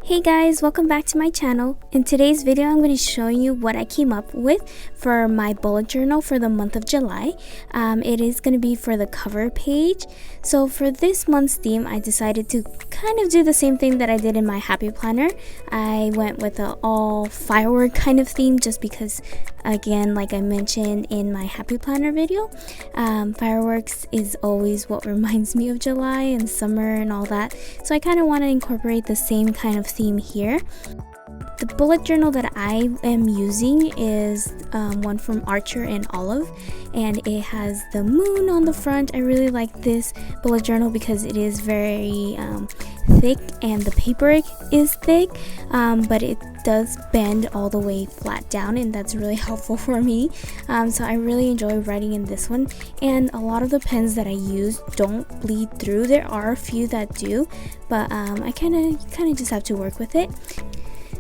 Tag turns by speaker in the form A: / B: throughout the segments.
A: Hey guys, welcome back to my channel. In today's video, I'm going to show you what I came up with for my bullet journal for the month of July. It is going to be for the cover page. So for this month's theme, I decided to kind of do the same thing that I did in my happy planner. I went with an all firework kind of theme just because, again, like I mentioned in my happy planner video, fireworks is always what reminds me of July and summer and all that. So I kind of want to incorporate the same kind of theme here. The bullet journal that I am using is one from Archer and Olive, and it has the moon on the front. I really like this bullet journal because it is very thick and the paper is thick, but it does bend all the way flat down, and that's really helpful for me. So I really enjoy writing in this one, and a lot of the pens that I use don't bleed through. There are a few that do, but I kind of just have to work with it.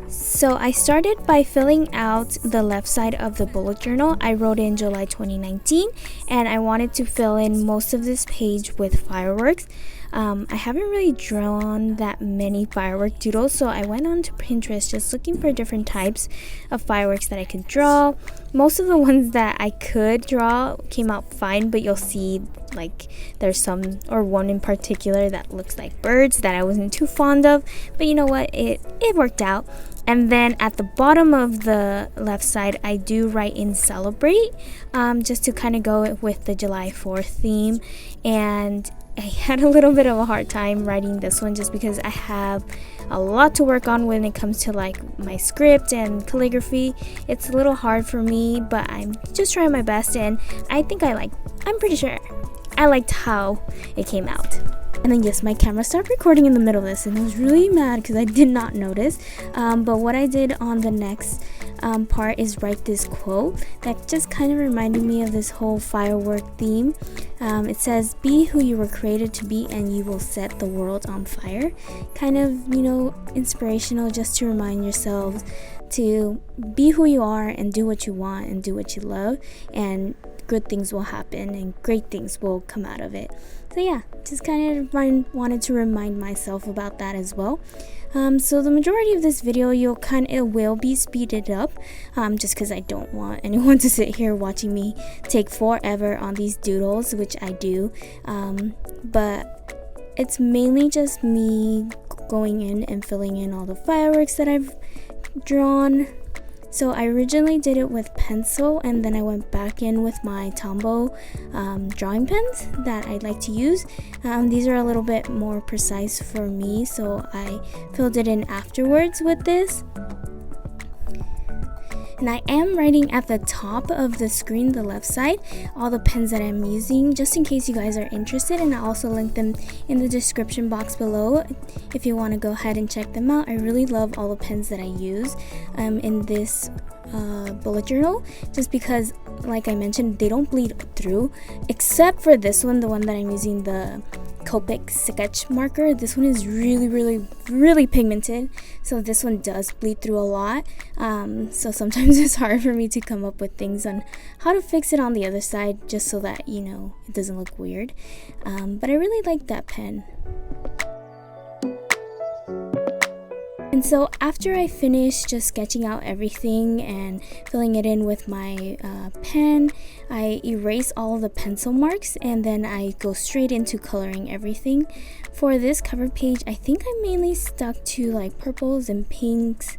A: So I started by filling out the left side of the bullet journal. I wrote in July 2019, and I wanted to fill in most of this page with fireworks. I haven't really drawn that many firework doodles, so I went on to Pinterest just looking for different types of fireworks that I could draw. Most of the ones that I could draw came out fine, but you'll see like there's some or one in particular that looks like birds that I wasn't too fond of, but you know what, it worked out. And then at the bottom of the left side, I do write in celebrate, just to kind of go with the July 4th theme. And I had a little bit of a hard time writing this one just because I have a lot to work on when it comes to like my script and calligraphy. It's a little hard for me, but I'm just trying my best, and I'm pretty sure I liked how it came out. And then yes, my camera stopped recording in the middle of this, and I was really mad because I did not notice. But what I did on the next part is write this quote that just kind of reminded me of this whole firework theme. It says, "Be who you were created to be and you will set the world on fire." Kind of, inspirational, just to remind yourselves to be who you are and do what you want and do what you love, and good things will happen and great things will come out of it. So yeah, just kind of wanted to remind myself about that as well. So the majority of this video it will be speeded up, just because I don't want anyone to sit here watching me take forever on these doodles, which I do. But it's mainly just me going in and filling in all the fireworks that I've drawn. So I originally did it with pencil, and then I went back in with my Tombow drawing pens that I like to use. These are a little bit more precise for me, so I filled it in afterwards with this. And I am writing at the top of the screen, the left side, all the pens that I'm using, just in case you guys are interested, and I'll also link them in the description box below if you want to go ahead and check them out. I really love all the pens that I use in this bullet journal, just because, like I mentioned, they don't bleed through, except for this one, the one that I'm using, the COPIC sketch marker. This one is really pigmented, so this one does bleed through a lot. So sometimes it's hard for me to come up with things on how to fix it on the other side, just so that it doesn't look weird. But I really like that pen. And so after I finish just sketching out everything and filling it in with my pen, I erase all of the pencil marks, and then I go straight into coloring everything. For this cover page, I think I mainly stuck to like purples and pinks.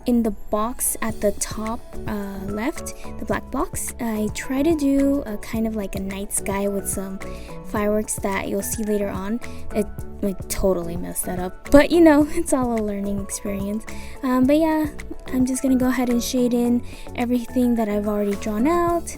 A: In the box at the top left, the black box, I try to do a kind of like a night sky with some fireworks that you'll see later on. I totally messed that up, but it's all a learning experience. But yeah, I'm just gonna go ahead and shade in everything that I've already drawn out.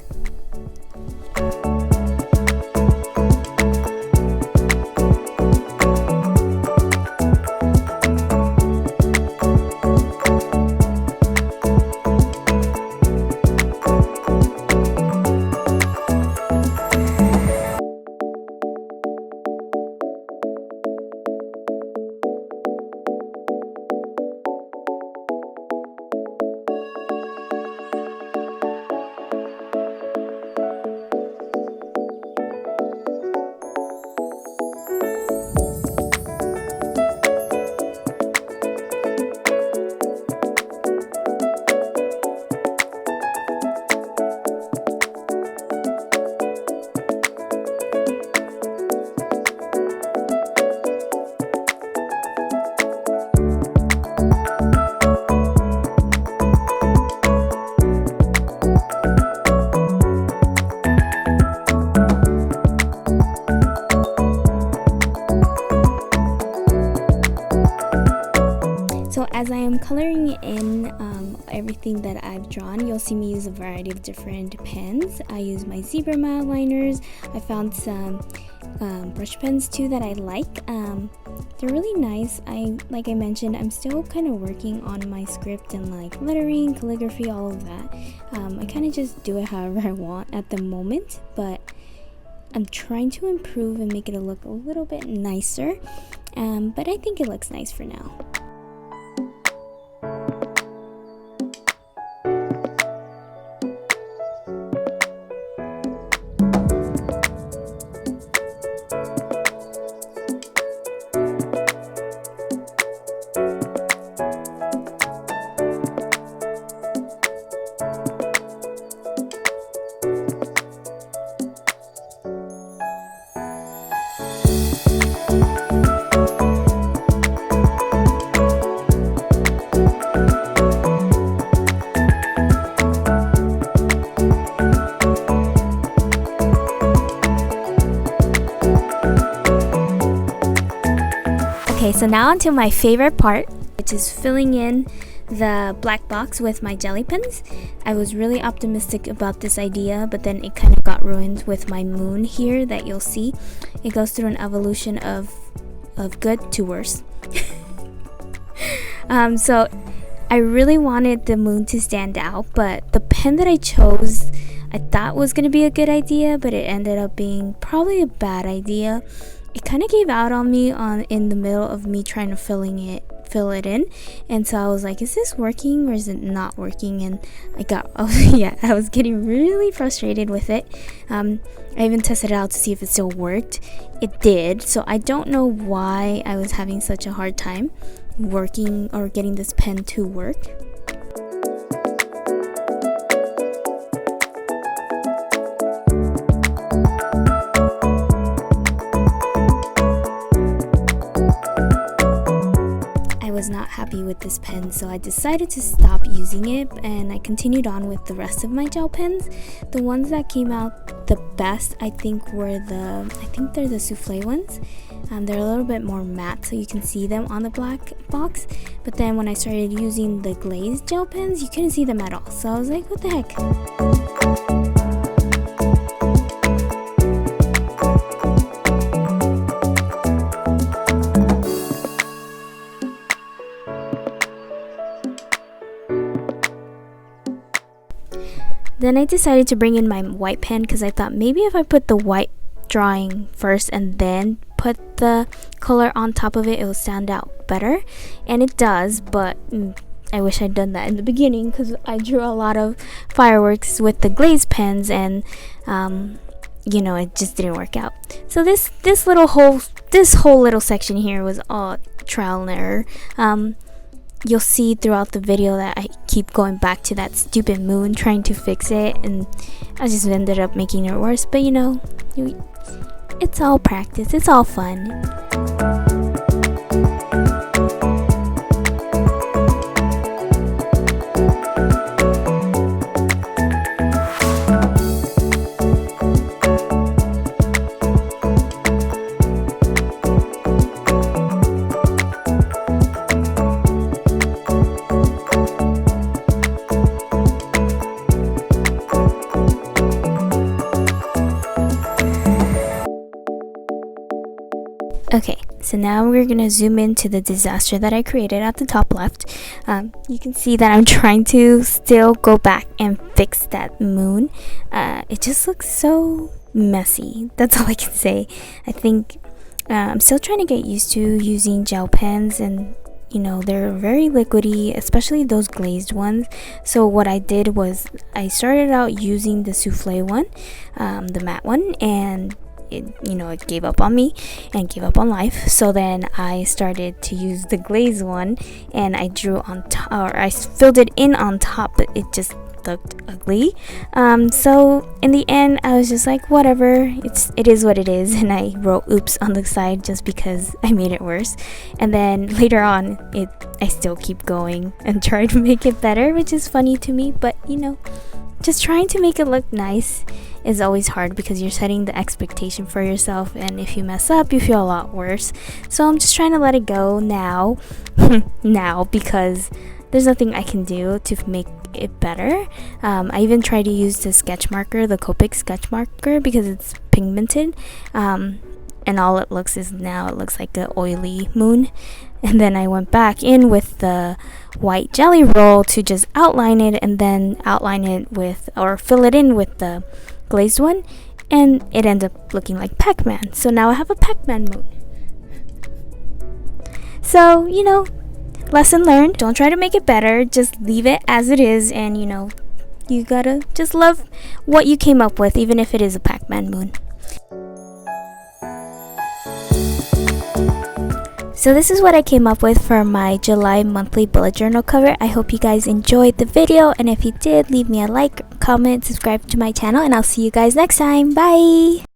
A: filling in everything that I've drawn, you'll see me use a variety of different pens. I use my zebra mildliners. I found some brush pens too that I like. They're really nice. Like I mentioned, I'm still kind of working on my script and like lettering, calligraphy, all of that. I kind of just do it however I want at the moment, but I'm trying to improve and make it look a little bit nicer. But I think it looks nice for now. Okay, so now onto my favorite part, which is filling in the black box with my jelly pens. I was really optimistic about this idea, but then it kind of got ruined with my moon here that you'll see. It goes through an evolution of good to worse. So I really wanted the moon to stand out, but the pen that I chose I thought was gonna be a good idea, but it ended up being probably a bad idea. It kind of gave out on me in the middle of me trying to fill it in, and so I was like, is this working or is it not working? And I was getting really frustrated with it. I even tested it out to see if it still worked. It did, so I don't know why I was having such a hard time working or getting this pen to work. Was not happy with this pen, so I decided to stop using it, and I continued on with the rest of my gel pens. The ones that came out the best, I think they're the souffle ones. They're a little bit more matte, so you can see them on the black box, but then when I started using the glazed gel pens, you couldn't see them at all, so I was like, what the heck. Then I decided to bring in my white pen because I thought maybe if I put the white drawing first and then put the color on top of it, it will stand out better. And it does, but I wish I'd done that in the beginning because I drew a lot of fireworks with the glazed pens, and it just didn't work out. So this whole little section here was all trial and error. You'll see throughout the video that I keep going back to that stupid moon trying to fix it, and I just ended up making it worse. But it's all practice, it's all fun. Okay, so now we're gonna zoom into the disaster that I created at the top left. You can see that I'm trying to still go back and fix that moon. It just looks so messy. That's all I can say. I think I'm still trying to get used to using gel pens, and they're very liquidy, especially those glazed ones. So what I did was I started out using the souffle one, the matte one, and it gave up on me and gave up on life. So then I started to use the glaze one, and I drew on top, or I filled it in on top, but it just looked ugly. So in the end, I was just like, whatever, it is what it is, and I wrote oops on the side just because I made it worse. And then later on, I still keep going and try to make it better, which is funny to me, but just trying to make it look nice is always hard because you're setting the expectation for yourself, and if you mess up, you feel a lot worse. So I'm just trying to let it go now because there's nothing I can do to make it better. I even tried to use the sketch marker, the COPIC sketch marker, because it's pigmented, and all it looks like an oily moon. And then I went back in with the white jelly roll to just outline it, and then outline it with, or fill it in with the glazed one, and it ended up looking like Pac-Man. So now I have a Pac-Man moon. So, you know, lesson learned. Don't try to make it better, just leave it as it is, and you know, you gotta just love what you came up with, even if it is a Pac-Man moon. So this is what I came up with for my July monthly bullet journal cover. I hope you guys enjoyed the video, and if you did, leave me a like, comment, subscribe to my channel, and I'll see you guys next time. Bye!